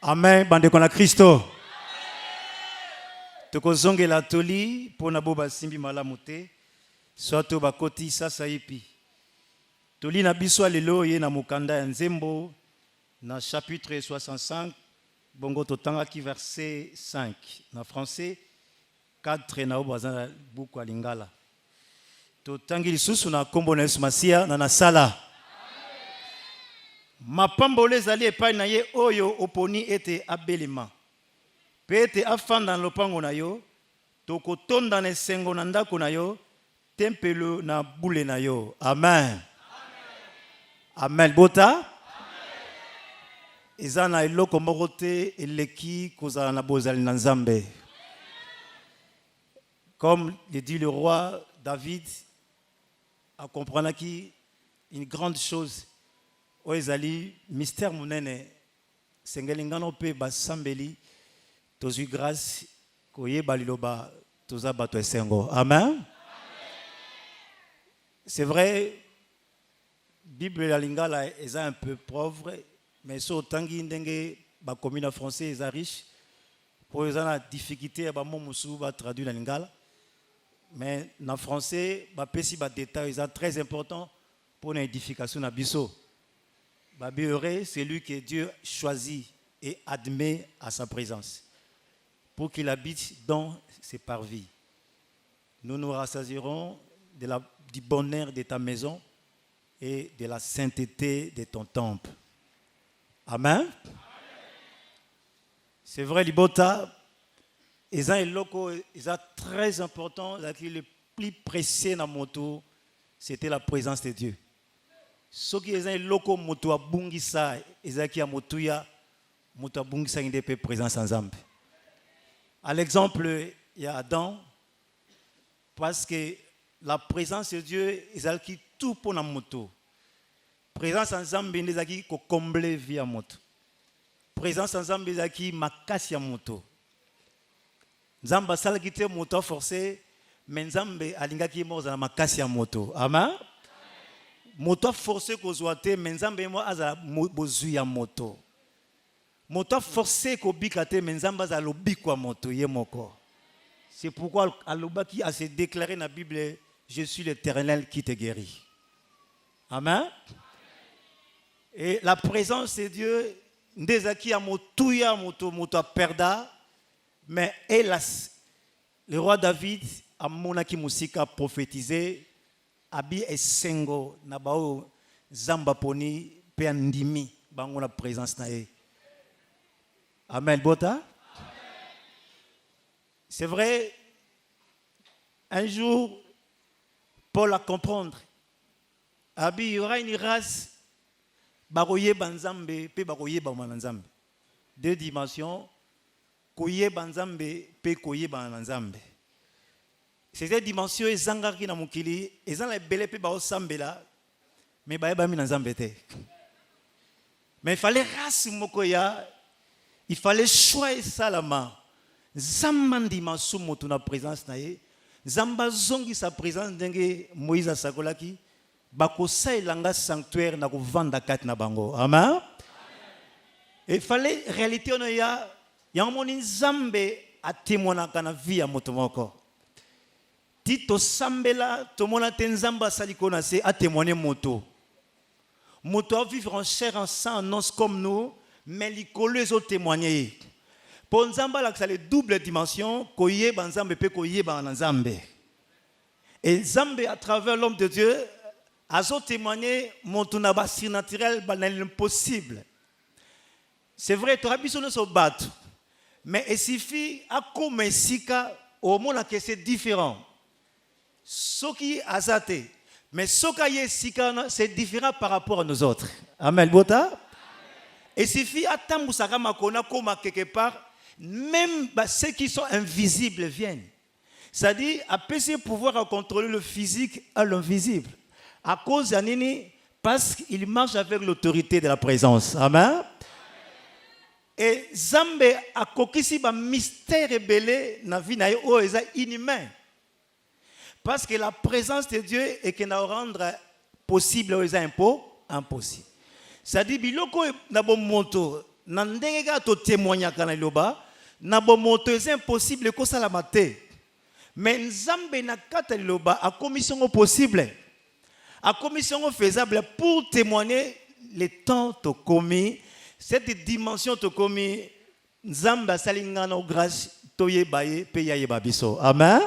Amen, bande kona Christo. Tokozonge la toli pour naboba simbi malamu te soit to bakoti sasa ipi. Toli na biso lelo ye na mukanda ya nzembo na chapitre 65 bongo totanga ki verset 5 na français 4 na obaza buku ya lingala. Totangi lisusu na kombo na Yesu Masia na nasala. Mapambole ezali epai na ye oyo oponi ete abelema. Pe ete afanda na lopango na yo, tokotonda na esengo na ndako na yo, tempelo na bule na yo. Amen. Amen. Bota? Eza na eloko moko te eleki kozala na bozali na Nzambe. Comme le dit le roi David, a comprendre qui une grande chose oezali mystère munene sengelingano pe basambeli tozu grâce koyeba liloba toza bato esengo. Amen. C'est vrai, Bible la lingala est un peu pauvre, mais so tangi ndenge ba commune français est riche pour les la difficulté ba momusu ba traduire la lingala. Mais en français, les détails sont très importants pour l'édification de Bisso. C'est lui que Dieu choisit et admet à sa présence pour qu'il habite dans ses parvis. Nous nous rassasierons du bonheur de ta maison et de la sainteté de ton temple. Amen. C'est vrai, Libota. Et ça est très important, le plus précieux dans moto, c'était la présence de Dieu. Ce qui est loco moto a bungisa, ezaki a motuya, moto a bungisa inde pe présence ensemble. À l'exemple, il y a Adam, parce que la présence de Dieu ezaki tout pour la moto. Présence ensemble, ezaki ko combler via moto. Présence ensemble, ezaki makasi ya moto. Nzamba salakite moto forcé, mais Nzambe alingaki moza na makasi ya moto. Amen. Moto forcé ko zoate, mais Nzambe mo aza bozu ya moto. Moto forcé ko bikate, mais Nzamba za lobikwa moto ye moko. C'est pourquoi alobaki a se déclaré dans la Bible, je suis l'Éternel qui te guérit. Amen. Et la présence de Dieu ndezaki ya motuya moto moto perda. Mais hélas, le roi David a monaki musika prophétisé abi esengo na bao zamba poni pe ndimi bango na présence na e. Amen. Bota. C'est vrai, un jour Paul a comprendre abi y aura une race baroye banzambe pe baroye bamanzambe. Deux dimensions. Koye banzambe pe koye banzambe. Ces dimensions ezangaki na mukili ezala belé pe ba osambela mais ba ba mi na nzambe te. Mais il fallait race mokoya, il fallait choix salama. Zamandi masu motu na présence na ye, zamba zongi sa présence ndenge Moïse sakolaki bakosa elanga sanctuaire na ko vanda kat na bango. Amen. Il fallait réalité on ya Yamoni Nzambe a témoigné na vie ya moto moko. Tito sambela tomona tenzamba salikona se a témoigné moto. Moto a vivre en chair en sang en os comme nous, mais likolo ezo témoigner. Pour Nzamba la ça les double dimension koye banzambe pe koye banzambe. Et Nzambe à travers l'homme de Dieu a zo témoigner moto na ba surnaturel ba l'impossible. C'est vrai tu rabiso no so battu. Mais il suffit à comme sika au monde que c'est différent. Ce qui a zaté, mais ce qui est sika c'est différent par rapport à nous autres. Amen. Bota. Il suffit à tambusaka makona comme quelque part, même ceux qui sont invisibles viennent. C'est-à-dire à PC pouvoir à contrôler le physique à l'invisible. À cause d'Anini, parce qu'il marche avec l'autorité de la présence. Amen. Et Zambe a kokisi ba mystère rebelle na vie na yo eza inhumain. Parce que la présence de Dieu est que na rendre possible eza impossible. C'est-à-dire biloko na bon moto nandengeka to témoigner kana loba na bomoto c'est impossible ko sala mate mais nzambe na kata loba a commission possible a commission faisable pour témoigner les temps to commis cette dimension to commis nzamba salingana grâce toye baye pe yaye babiso amen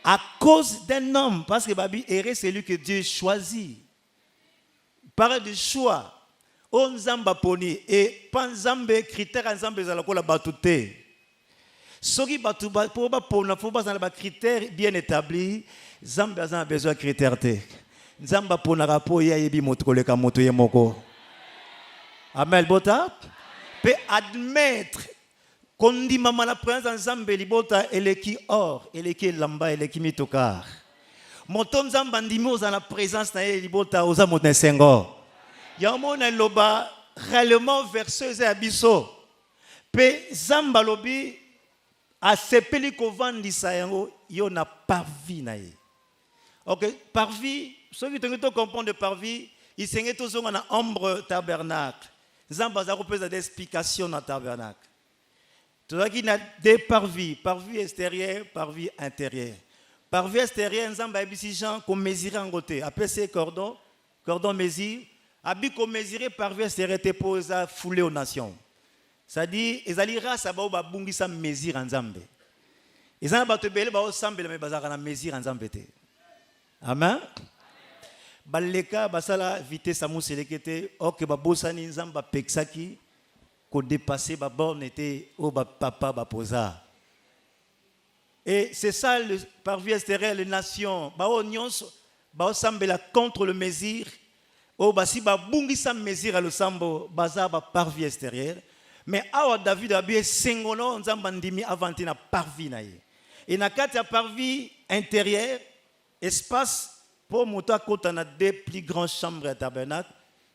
à cause d'un homme parce que babi est celui que Dieu choisit parle du choix on nzamba poni et pas nzambe critère nzambe za lokola batute soki batu ba pour ba pona faut ba ba critère bien établi nzambe a besoin critère te nzamba pona rapo ya yebi moto koleka moto ye moko amen bota peut admettre qu'on dit maman la présence nzambe libota eleki or eleki lamba eleki mitokar moto nzamba ndimi oza na présence na ye libota oza moto sengo yamona loba réellement verseuse abiso pe zamba lobi a sepeli ko vandisa yango yo na parvi na ye OK parvi ceux qui te comprendre de parvi il sengé to zonga na ombre tabernacle zamba za ko pesa des explications na tabernacle tout ça qui na des parvis extérieur parvis intérieur parvis extérieur nzamba ebisi Jean ko mesurer en côté après ces cordon mesure abiko mesurer parvis extérieur te posa foulé aux nations. C'est-à-dire, ils allaient race à ba bungisa mesure en Zambé. Ils allaient battre belle ba sambela me bazaka na mesure en Zambé. Amen. Baleka basala vitesse amu selekete ok ba bosani nzamba pexaki ko dépasser ba borne était au ba papa ba posa. Et c'est ça le parvis extérieur les nations ba nyonso ba sambela contre le mesure au basi ba bungisa mesure le sambo baza ba parvis extérieur. Mais awa David a bien singono nzamba ndimi avanti na parvis na ye. Et na kati ya parvis intérieur espace pour monter kota na deux plus grandes chambres à tabernacle,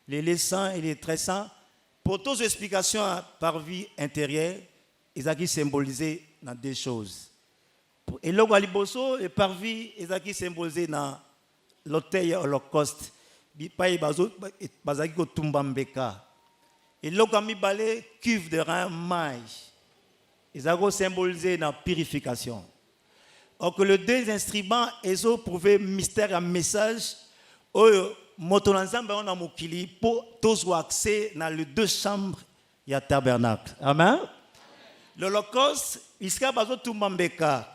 les laissants et les tressants. Pour toutes les explications à parvis intérieur, ils ont qui symbolisé dans deux choses. Et le Waliboso et parvis ils ont qui symbolisé dans l'autel holocauste. Bipai bazo bazaki ko tumbambeka. Et là, quand il balé cuve de rein maïs, ils ont symbolisé dans la purification. Or que les deux instruments, ils ont prouvé mystère et message. Motonanzamba on a mokili pour tous accès dans les deux chambres, il y a tabernacle. Amen. L'Holocauste, il y a bazo tumbambeka.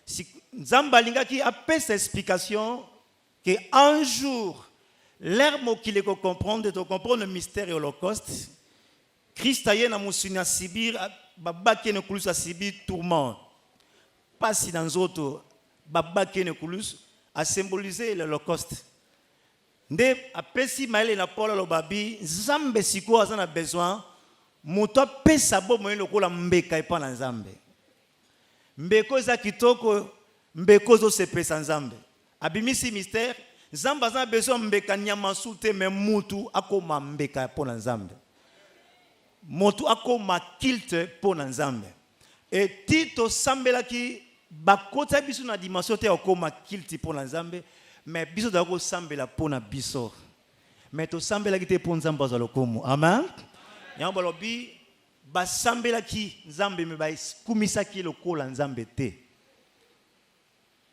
Si Nzambalinga qui a fait cette explication que un jour l'herbe qui les comprendre le mystère et l'Holocauste, Christ a yé na musina sibir baba qui ne kulus a sibir tourment. Pas si dans autres baba qui ne kulus a symbolisé l'Holocauste. Nde apesi maele na Paul lo babi Nzambe siko azana besoin moto pesa bo moyo lokola mbeka epa na Nzambe. Mbeko za kitoko mbeko zo se pesa Nzambe. Abimisi mystère Nzamba za besoin mbeka nyama sute me mutu akoma mbeka pona Nzambe. Mutu akoma kilte pona Nzambe. Et tito sambela ki bakota biso na dimension te akoma kilte pona Nzambe, mais biso da ko sambela pona biso. Mais to sambela ki te pona Nzamba za lokomo. Amen. Yamba lobi ba sambela ki Nzambe me ba kumisa ki lokola Nzambe te.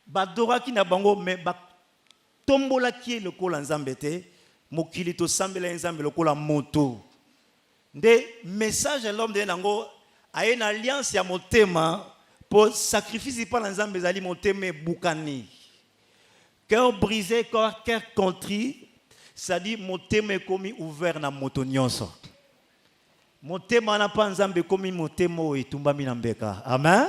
Ba dora ki na bango me ba tombola qui le kola nzambe te mokili to sambela nzambe le kola moto nde message à l'homme de nango a une alliance ya motema pour sacrifice pas nzambe zali motema bukani cœur brisé cœur contrit ça dit motema komi ouvert na moto nyonso motema na pa nzambe komi motema etumbami na mbeka amen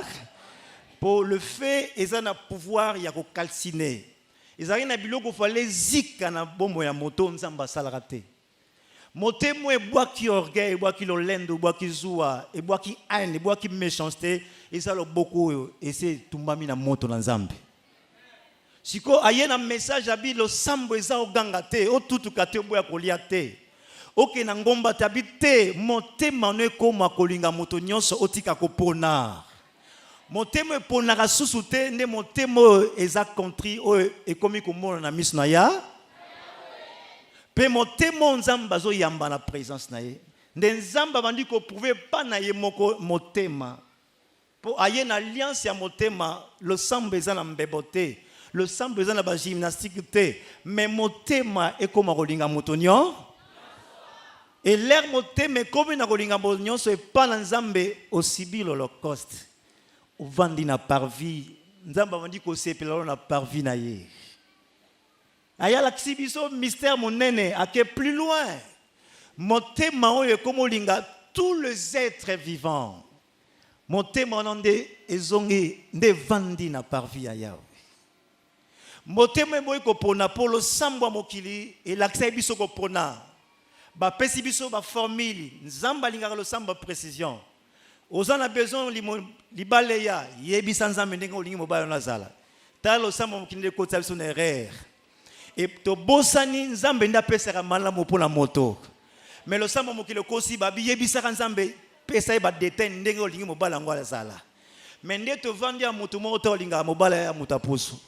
pour le fait ils ont un pouvoir ya ko calciner. Ils arrivent à biloko fallait zika na bombo ya moto nzamba salarate. Motemo e bois qui orgueil, bois qui l'olendo, bois qui zoua, et bois qui haine, bois qui méchanceté, et ça le beaucoup et c'est tumbami na moto na nzambe. Siko ayena message abi lo sambo eza oganga te, o tutu kate boya kolia te. Oke na ngomba tabite motema no ekoma kolinga moto nyonso otika kopona. Motemo eponaka susu te nde motemo eza contri oyo ekomi komona na miso na ya pe motemo nzambe azoyamba na présence na ye Nzamba bandi ko prouver pas na ye moko motema. Pour ayer une alliance ya motema, le sang besoin na mbebote, le sang besoin na ba gymnastique te, mais motema est comme rolinga motonio. Et l'air motema comme na rolinga motonio c'est pas na Nzambe aussi bi l'Holocauste. Ou vandi na parvi, Nzamba bandi ko sepela na parvi na ye. Aya la ksibiso mystère monene ake plus loin. Motema oyo comme olinga tous les êtres vivants. Motema nande ezongi nde vandi na parvi ya Yahweh. Motema moyo ko pona polo sambwa mokili et l'accès biso ko pona. Ba pesi biso ba formule nzamba lingaka lo samba précision. Ozana besoin libaleya yebisa nzambe ndenge olingi mobala na zala. Ta lo samba mokili de kota biso na erreur. Et to bosani nzambe nda pesera malamu pona moto. Mais le samba mokili kosi babi yebisa nzambe pesa ba détail ndenge olingi mobala ngwala zala. Mais nde to vandi ya mutu moko to olinga mobala ya mutapusu.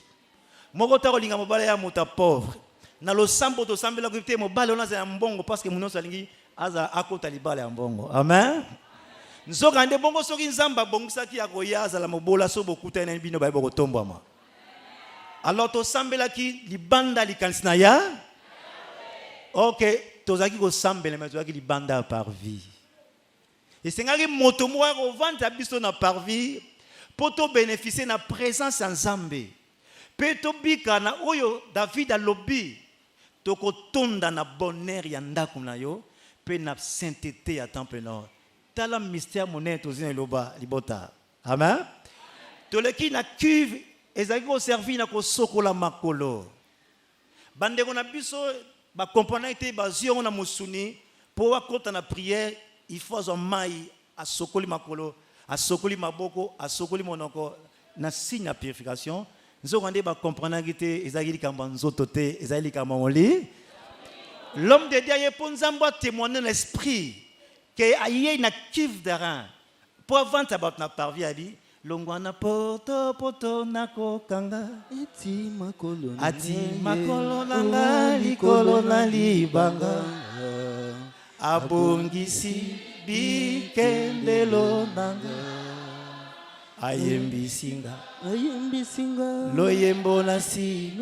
Moko to olinga mobala ya muta pauvre. Na lo sambo to sambela ko te mobala ona za mbongo parce que munoso alingi aza akota libala ya mbongo. Amen. Nzoka nde bongo soki nzamba bongisaki ya koyaza la mobola so bokuta na bino ba boko tombwama. Alors to sambela ki libanda likansina ya. OK, tozaki ko sambela mais tozaki libanda par vie. Et c'est ngaki moto moa ko vanta biso na parvi pour to bénéficier na présence en Nzambe. Pe to bika na oyo David a lobby to ko tonda na bonheur ya ndako na yo pe na sainteté ya temple na. Tala mystère moné to zina loba libota. Amen. To leki na cuve ezaki ko servi na ko sokola makolo. Bande ko na biso ba componente ba zio na musuni pour akota na prière. Il faut un maï à sokoli makolo, à sokoli maboko, à sokoli monoko, na signe de purification. Nous avons comprendre que ezali kamba nzotote, ezali kamba oli. L'homme de Dieu est pour nous témoigner l'esprit que aïe na kiv d'aran. Pour avant tabat na parvi a dit longwana poto na kokanga ati makolo nanga likolo na libanga. Abongisi bikendelo nanga ayembisinga loyembo nasi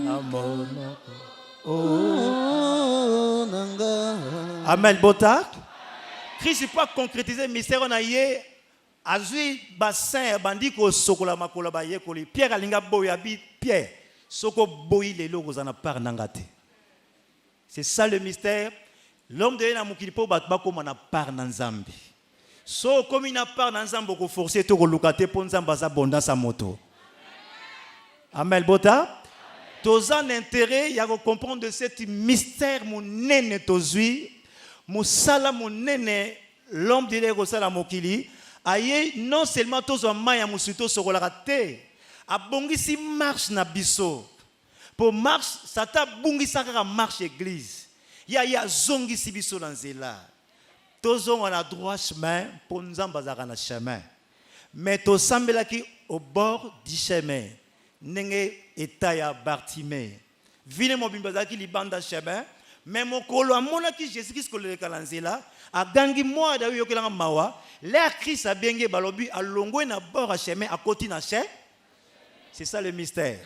amonoko oh nanga. Amen bota. Christ pas concrétiser mystère na ye azui bassin bandi ko sokola makola ba ye ko li Pierre alinga boya bi Pierre soko boyi lelo kozana par nangate. C'est ça le mystère. L'homme de na mukili po bat bakoma na part na Nzambe. So comme il na part na Nzambe ko forcer to ko lukate po Nzamba za bonda sa moto. Amen bota. Toza l'intérêt ya ko comprendre de cet mystère monene tozui, musala monene l'homme de ko sala mokili, aye non seulement tozo maya musuto sokola te, abongisi marche na biso. Pour marche, ça t'a bongisa ka marche église. Ya zongi sibiso lanzela. Tozo on a droit chemin pour nous embazara na chemin. Mais to sambela ki au bord du chemin. Nenge etaya Bartimée. Vine mo bimbaza ki libanda chemin, mais mon kolo amona ki Jésus Christ ko le kalanzela, a gangi moi da yo kelanga mawa, l'air Christ a benge balobi a longwe na bord a chemin a côté na chemin. C'est ça le mystère.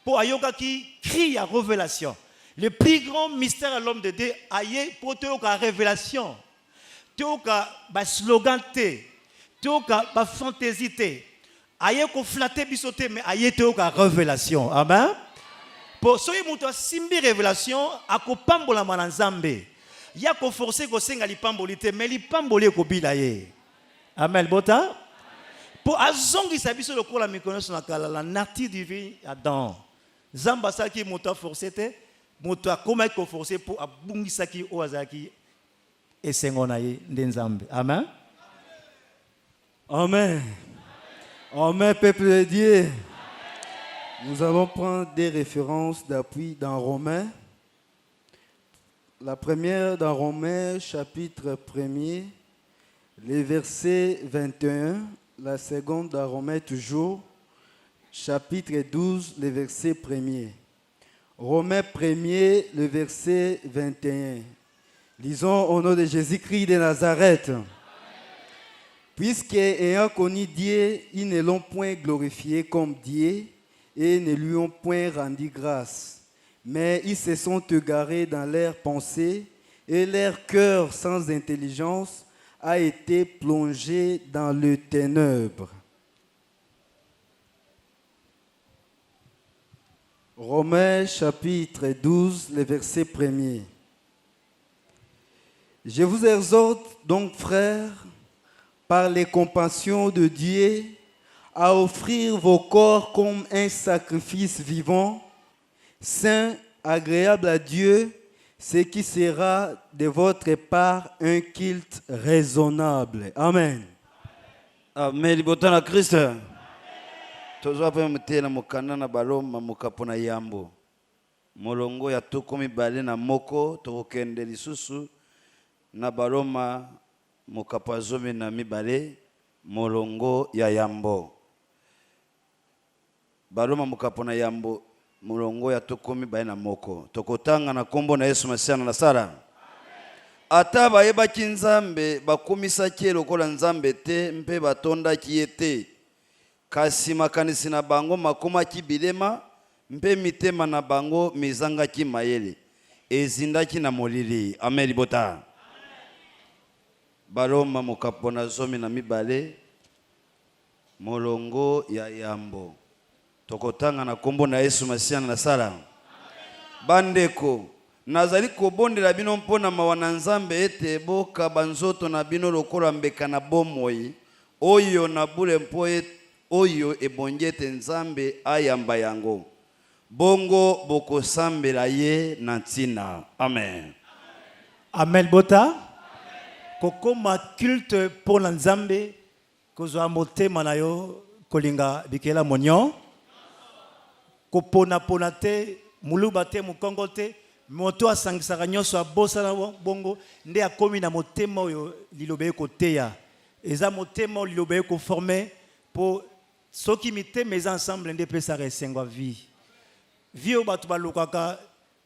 Pour ayoka ki crie à révélation. Le plus grand mystère à l'homme de Dieu, aïe, pour te la révélation, te ba slogan te, ba fantaisie te, aïe ko flatter bisoté, mais aïe te la révélation. Amen. Pour ceux qui ont simbi révélation, à ko pambola mananzambe, ya ko forcer ko senga li pambolité, mais li pamboli ko bilaye. Amen. Bota. Pour azongi sabiso le ko la méconnaissance na kala la nature divine Adam. Zamba sa ki mota forcer te. Moto akoma ko forcer pour abungisa ki oazaki esengona ye ndenzambe. Amen. Amen. Amen, peuple de Dieu. Nous allons prendre des références d'appui dans Romains. La première dans Romains, chapitre 1er, les versets 21. La seconde dans Romains toujours, chapitre 12, les versets 1er. Romains 1er, le verset 21. Lisons au nom de Jésus-Christ de Nazareth. Puisque ayant connu Dieu, ils ne l'ont point glorifié comme Dieu et ne lui ont point rendu grâce. Mais ils se sont égarés dans leurs pensées et leur cœur sans intelligence a été plongé dans le ténèbres. Romains chapitre 12, le verset 1er. Je vous exhorte donc, frères, par les compassions de Dieu, à offrir vos corps comme un sacrifice vivant, saint, agréable à Dieu, ce qui sera de votre part un culte raisonnable. Amen. Amen. Botana Christ. Tozwa pe mtena mukana na baloma mukapona yambo. Molongo ya tukumi bale na moko tokende lisusu na baloma mukapazomi na mibale molongo ya yambo. Baloma mukapona yambo molongo ya tukumi bale na moko. Tokotanga na kombo na Yesu Masiya na sala. Ata bayebaki Nzambe bakumisaki lokola Nzambe te mpe batondaki ye te. Kasi makanisi na bango makomaki bilema mpe mitema na bango mizangaki mayele ezindaki na molili. Amen libota. Baloma mokapona zomi na mibale molongo ya yambo. Tokotanga na kombo na Yesu Masiya na sala. Bandeko nazali kobondela bino mpona mawana Nzambe ete boka banzoto na bino lokola mbeka na bomoi oyo na bule mpo oyo ebonjete Nzambe ayamba yango. Bongo bokosambela ye na ntina. Amen. Amen bota. Kokoma culte pour la Nzambe kozwa motema na yo kolinga bikela monyo. Kopona pona te muluba te mukongo te moto asangisaka nyonso abosa na bongo nde akomi na motema oyo lilobe koteya. Eza motema oyo lilobe ko former pour ceux qui mettent mes ensemble nde pesa resengwa vie. Vie batu balukaka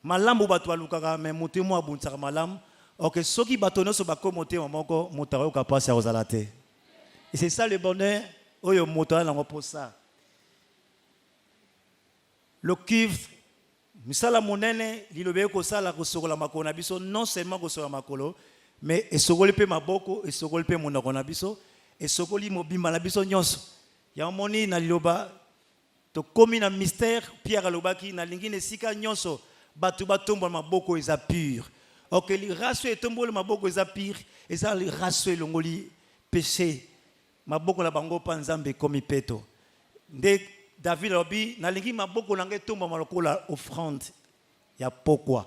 malamu batu balukaka mais motema abunsaka malamu. OK, ceux qui batono so bako motema moko motaro ka passer aux alate. Et c'est ça le bonheur oyo motara na pour ça. Le cuivre misala monene lilobe ko sala ko sokola makolo na biso non seulement ko sokola makolo mais esokoli pe maboko esokoli pe monoko na biso esokoli mobimba na biso nyonso. Ya moni na liloba to komi na mystère Pierre alobaki na lingine sika nyonso batu batomba maboko eza pur. OK, li raso etombole maboko eza pur eza li raso elongoli péché maboko la bango pa Nzambe komi peto. Nde David lobi na lingi maboko na nge tomba malokola offrande ya pokwa.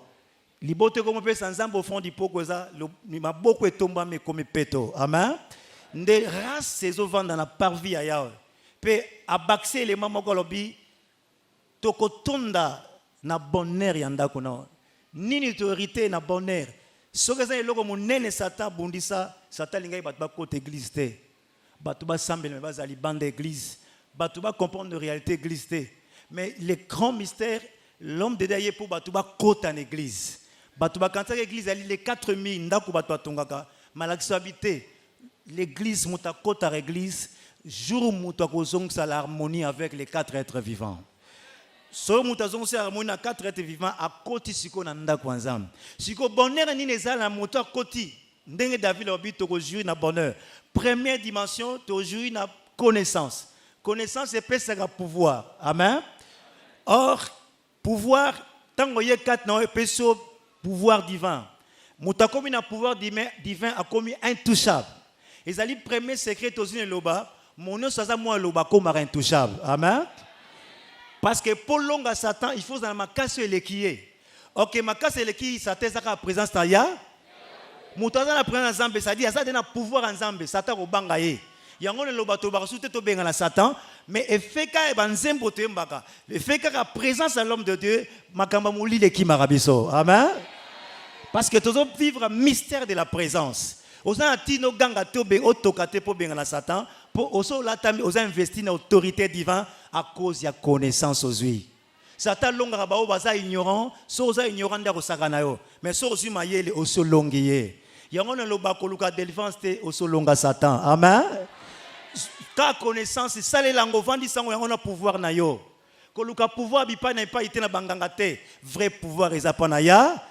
Libote komo pesa Nzambe offrande pokwa eza maboko etomba me komi peto. Amen. Nde race ezo vanda na parvi ya Yawe. Pe abaxe les mamoko lobi tokotonda na bonheur ya ndako na nini autorité na bonheur soki eza eloko monene satan bundisa satan lingai bato bakota église te bato basambela me bazali bande église bato ba comprendre la réalité église te mais le grand mystère l'homme de Dieu pour bato bakota en église bato bakantaka église ali les 4000 ndako bato batongaka malakisi habité l'église mutakota à église jour mutakozongisa l'harmonie avec les 4 êtres vivants. So mutazongisa l'harmonie à 4 êtres vivants à koti siko na ndako nzambe. Siko bonheur ni neza na moto à koti. Ndenge David lobi to jouir na bonheur. Première dimension to jouir na connaissance. Connaissance c'est pesa pouvoir. Amen. Or pouvoir tango ye 4 na peso pouvoir divin. Mutakomi na pouvoir divin a commis intouchable. Ezali premier secret aux loba mon saza moi loba comme intouchable. Amen. Parce que pour longa Satan il faut dans ma casse le qui. OK ma casse le qui Satan sa présence ta ya. Mutaza na présence Nzambe ça dit ça na pouvoir Nzambe Satan ko banga ye. Yango le loba to ba soute to benga na Satan mais efeka e banzembo to mbaka. Le fait que la présence à l'homme de Dieu makamba muli le qui marabiso. Amen. Parce que tous vivre un mystère de la présence. Aux antino ganga tobe otokate po benga na Satan pour oso la tami aux investi dans autorité divine à cause de la connaissance aux lui. Satan longa ba o baza ignorant, so za ignorant nda ko sakana yo. Mais so aussi mayele o so longiye. Yango na loba ko luka délivrance te o so longa Satan. Amen. Ka connaissance sale lango vandi sango yango na pouvoir na yo. Ko luka pouvoir bi pa na pa ite na banganga te. Vrai pouvoir eza pa na ya.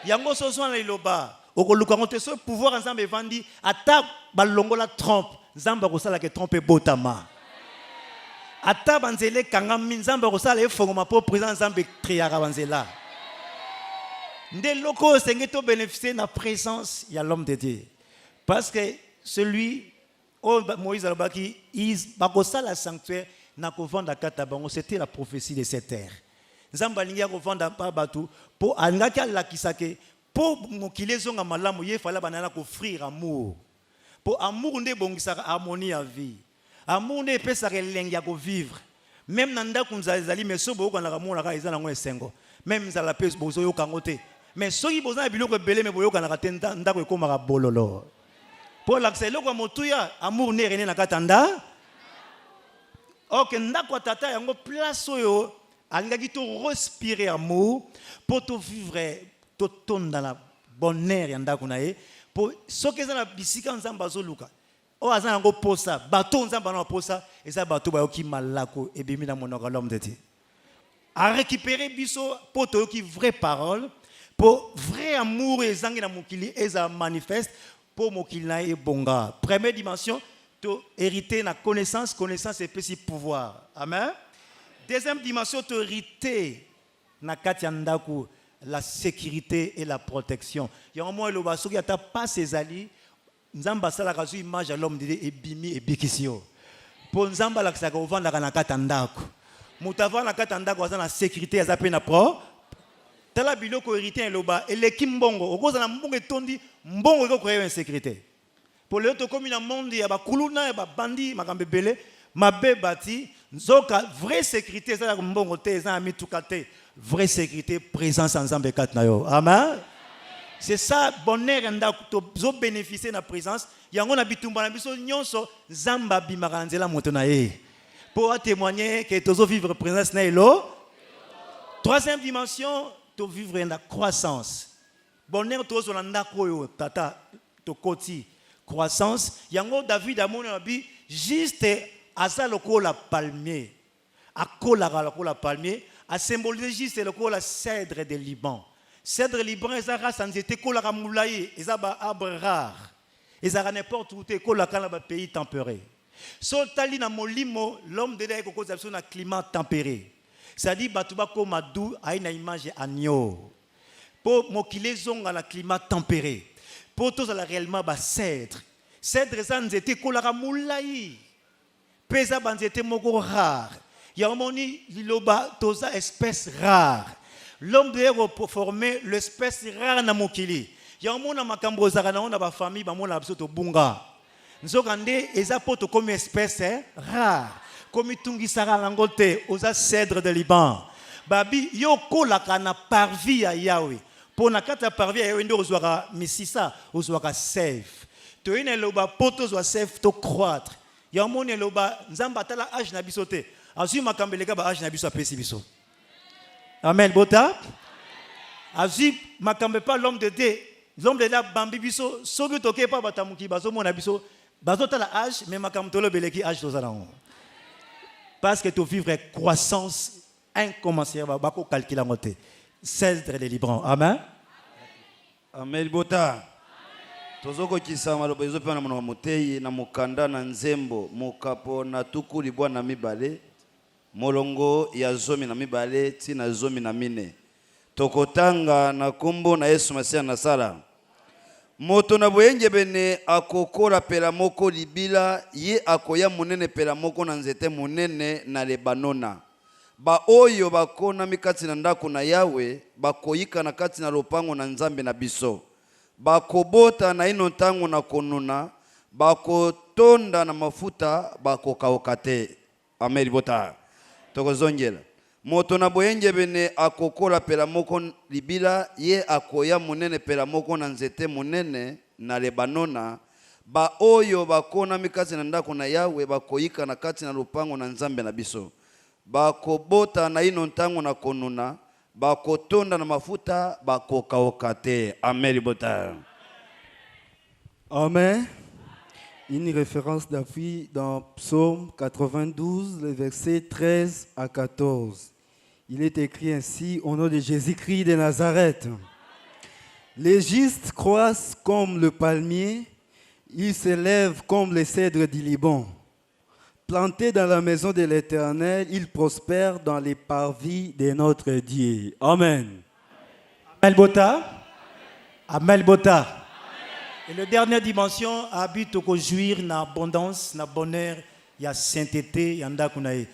Yango so so na loba. O ko luka ngote so pouvoir ensemble vandi ata balongola trompe. Nzamba ko sala ke trompe botama. Ata banzele kanga minzamba ko sala e fongoma po président nzambe triara banzela. Nde loko sengeto bénéficier na présence ya l'homme de Dieu. Parce que celui Moïse alobaki bakosala sanctuaire na kovanda kata bango, c'était la prophétie de cette terre. Nzamba lingi kovanda pa batu po angaki alakisa ke po mokili zonga malamu ye fala banana ko offrir amour. Po amour nde bongisaka harmonie à vie. Amour nde pesaka elengi ya ko vivre. Même nanda kunza ezali meso bo kana amour na ka ezana ngo esengo. Même zala pes bozo yo kangote. Mais soki boza biloko belé me boyo kana ka tenda ndako ekoma bololo. Pour l'accès loko motuya amour ne rené na katanda. OK ndako tata yango place oyo angaki to respirer amour pour to vivre to tonda la bonheur ya ndako na ye pour soki za na bisika nzamba zoluka. O azana ngo posa bato nzamba na posa eza bato ba yoki malako ebimi na monoko l'homme de Dieu. À récupérer biso pour to yoki vraie parole pour vrai amour ezangi na mokili eza manifeste pour mokili na e bonga. Première dimension to hériter na connaissance et puis pouvoir. Amen. Deuxième dimension to hériter na kati ndaku la sécurité et la protection. Ya mo lo basoki ata pas ses alliés nzamba sala kazu image à l'homme de Dieu ebimi ebikisio. Pour nzamba la kisaka ovanda na kati ndaku. Mutava na kati ndaku azana sécurité azape na pro. Tala biloko hérité loba eleki mbongo okoza na mbongo etondi mbongo eko créer insécurité. Pour le to comme dans monde ya ba kuluna ya ba bandi makambe belé mabe bati nzoka vraie sécurité ça la mbongo te za mituka te vraie sécurité présence ensemble kat na yo. Amen. C'est ça bonheur nda to zo bénéficier na présence yango na bitumba na biso nyonso zamba bimaka nzela moto na ye. Pour témoigner que tozo vivre présence na elo. Troisième dimension to vivre en la croissance. Bonheur to zo landa koyo tata to koti croissance. Yango David a mon abi juste asa lokola palmier. A kola lokola palmier a symboliser juste lokola cèdre de Liban. Cèdre Liban ezara sans était kola moulaye ezaba arbre rare. Ezara n'importe où te kola kana ba pays tempéré. So tali na molimo l'homme de Dieu ko kozapso na climat tempéré. C'est-à-dire batuba ko madu a une image agneau. Pour mokile zonga na climat tempéré. Pour tous la réellement ba cèdre. Cèdre ça nzete kola moulaye. Pesa banzete moko rare. Yamoni liloba toza espèce rare. L'homme doit former l'espèce rare na mokili. Yamona makambo zaka na ona ba famille ba mona biso to bunga. Nzokande eza poto comme espèce rare. Comme tungisaka langote oza cèdre de Liban. Babi yo kolaka na parvis ya Yahweh. Pour na kata parvis ya Yahweh ndo ozwaka misisa ozwaka safe. To ine loba poto zo safe to croître. Yamoni loba nzamba tala âge na biso te. Azu makambeleka ba âge na biso apesi biso. Amen bota. Azu makambe pas l'homme de Dieu. L'homme de Dieu bambi biso soki toke pa batamuki bazo mona biso bazo tala âge mais makambe tolo beleki âge tozala. Parce que tu vivre croissance incommensurable bako calculer ngote. Cèdre de Liban. Amen. Amen bota. Tozoko kisama loba ezope na monoko motei na mokanda na nzembo mokapo na tuku libwa na mibale molongo ya zomi na mibale ti na zomi na mine tokotanga na kombo na Yesu Masiya na sala moto na boyenge bene akokola pela moko libila ye akoya munene pela moko na nzete munene na Lebanona ba oyo bakona mikati na ndako na Yawe bakoyika na kati na lopango na Nzambe na biso bakobota na ino ntango na konuna bakotonda na mafuta bakokauka te. Amen bota. Tokozongela moto na boyenge bene akokola pela moko libila ye akoya munene pela moko na nzete munene na Lebanona ba oyo bakona mikati na ndako na Yawe bakoyika na kati na lupango na Nzambe na biso bakobota na ino ntango na konuna, bakotonda na mafuta, bakokaoka te. Amen libota. Amen. Une référence d'appui dans Psaume 92, les versets 13 à 14. Il est écrit ainsi au nom de Jésus-Christ de Nazareth. Les justes croissent comme le palmier, ils s'élèvent comme les cèdres du Liban. Plantés dans la maison de l'Éternel, ils prospèrent dans les parvis de notre Dieu. Amen. Amel Bota. Amel Bota. Et la dernière dimension, habite au jouir na abondance, na bonheur, il y a sainteté, il y a ndakunae.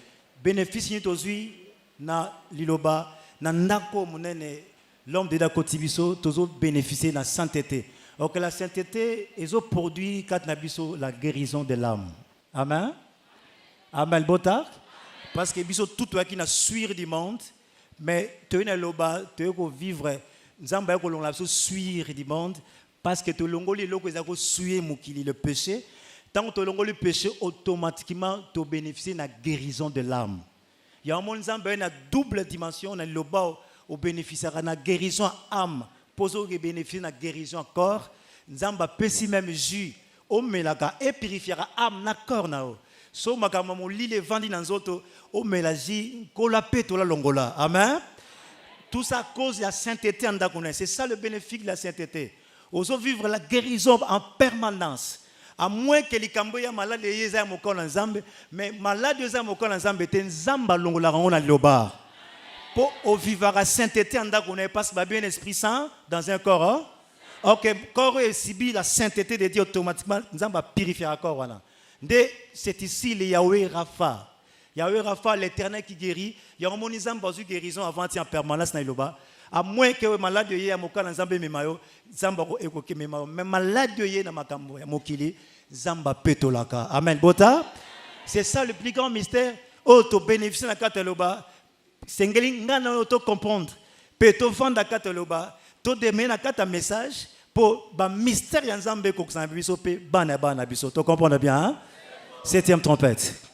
Bénéfice ni tozui na liloba, na ndako munene, l'homme de la kotibiso, tozo bénéficier na sainteté. Alors que la sainteté, ils ont produit kat nabiso la guérison de l'âme. Amen. Amen Bota. Parce que biso tout toi qui na suir du monde, mais tu es loba, tu es vivre, nzamba ko lon suir du monde. Parce que tu longoli loko ezako suer mukili le péché, tant que tu longoli le péché automatiquement tu bénéficies de la guérison de l'âme. Il y a un monde qui a une double dimension, on a le bas au bénéficiaire de la guérison âme, poso que bénéficie de la guérison corps, nzamba pesi même jus, o melaka et purifiera âme na corps na o. So makamamo li le vandi na nzoto, o melaji kola peto la longola. Amen. Tout ça cause la sainteté en dakone. C'est ça le bénéfice de la sainteté. Oso vivre la guérison en permanence. À moins que les Cambodgiens malades les yeux mokon en Zambie, mais malades les yeux mokon en Zambie, t'es Zamba longola on a loba. Pour vivre la sainteté en dakone passe bien Esprit Saint dans un corps. Ok, corps est subi la sainteté de Dieu automatiquement. Zamba purifier le corps voilà. C'est ici le Yahweh Rapha. Yahweh Rapha, l'Éternel qui guérit. Il y a un monde Zamba qui guérison avant en permanence na loba. À moins que malade yé amoka na Zambé memayo, Zamba ekoke memayo. Mais malade yé na makambo mokili, Zamba petolaka. Amen. Bota. C'est ça le plus grand mystère. Oh, to bénéficier na kateloba. Sengeli ngana auto comprendre. Peto vendre kateloba. To demain na kata message pour ba mystère ya Zambé ko ksamba biso pe bana biso. To comprendre bien hein? 7e trompette.